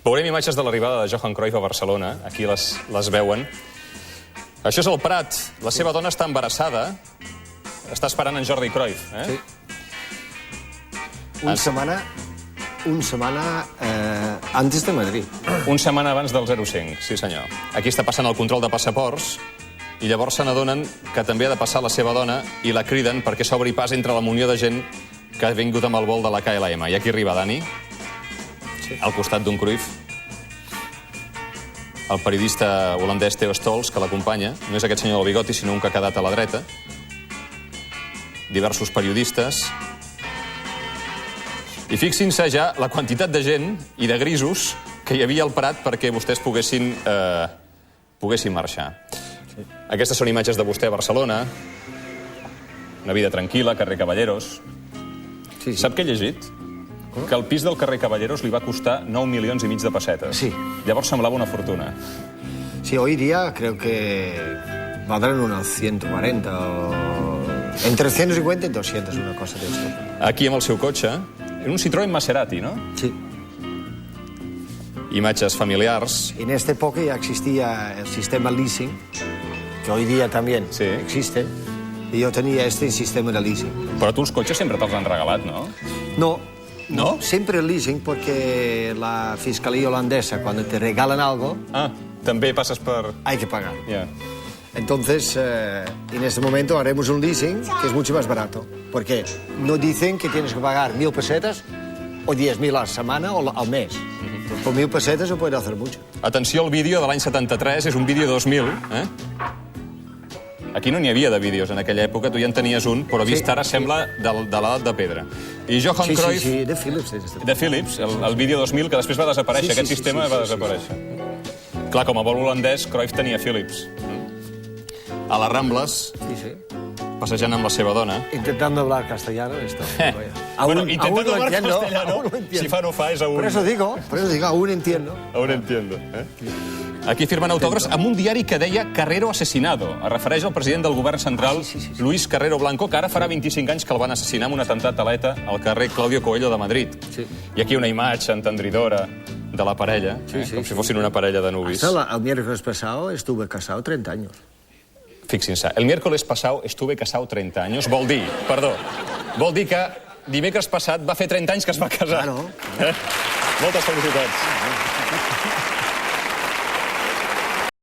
Veurem imatges de l'arribada de Johan Cruyff a Barcelona. Aquí les veuen. Això és el Prat. La seva dona està embarassada. Està esperant en Jordi Cruyff. Sí. Una setmana antes de Madrid. Una setmana abans del 05, sí senyor. Aquí està passant el control de passaports i llavors se n'adonen que també ha de passar la seva dona i la criden perquè s'obri pas entre la munió de gent que ha vingut amb el vol de la KLM. I aquí arriba Dani, al costat d'un Cruyff. El periodista holandès Theo Stolz, que l'acompanya. No és aquest senyor del bigoti, sinó un que ha quedat a la dreta. Diversos periodistes. I fixin-se ja la quantitat de gent i de grisos que hi havia al Prat perquè vostès poguessin marxar. Aquestes són imatges de vostè a Barcelona. Una vida tranquil·la, carrer Caballeros. Sap què he llegit? Que el pis del carrer Caballeros li va costar 9 milions i mig de pessetes. Sí. Llavors semblava una fortuna. Sí, hoy día creo que valdrán unos 140 o... entre 150 y 200, una cosa de esto. Aquí amb el seu cotxe, en un Citroën Maserati, ¿no? Sí. Imatges familiars. En esta época ya existía el sistema leasing, que hoy día también existe, y yo tenía este sistema de leasing. Però tu els cotxes sempre te'ls han regalat, no? No, siempre el leasing, porque la fiscalía holandesa, cuando te regalan algo... Ah, també passes per... Hay que pagar. Yeah. Entonces, en este momento haremos un leasing que es mucho más barato. Porque no dicen que tienes que pagar 1.000 pesetas o 10.000 a la semana o al mes. Pues por 1.000 pesetas se puede hacer mucho. Atenció al vídeo de l'any 73, és un vídeo 2000, Aquí no n'hi havia de vídeos en aquella època, tu ja en tenies un, però vist ara sembla de l'edat de pedra. I Johan Cruyff... Sí, de Philips. De Philips, el vídeo 2000, que després va desaparèixer, aquest sistema va desaparèixer. Clar, com a vol holandès, Cruyff tenia Philips. A les Rambles, passejant amb la seva dona. Intentando hablar castellano, esto. Bueno, intentando hablar castellano, si fa no fa, és aún... Por eso digo, aún entiendo. Aún entiendo, Aquí firmen autògrafs amb un diari que deia Carrero asesinado. Es refereix al president del govern central, Luis Carrero Blanco, que ara farà 25 anys que el van assassinar amb un atemptat a l'ETA al carrer Claudio Coelho de Madrid. I aquí una imatge entendridora de la parella, com si fossin una parella de nuvis. El miércoles pasado estuve casado 30 años. Fixin-se, el miércoles pasado estuve casado 30 años. Vol dir que dimecres passat va fer 30 anys que es va casar. Claro. Moltes felicitats.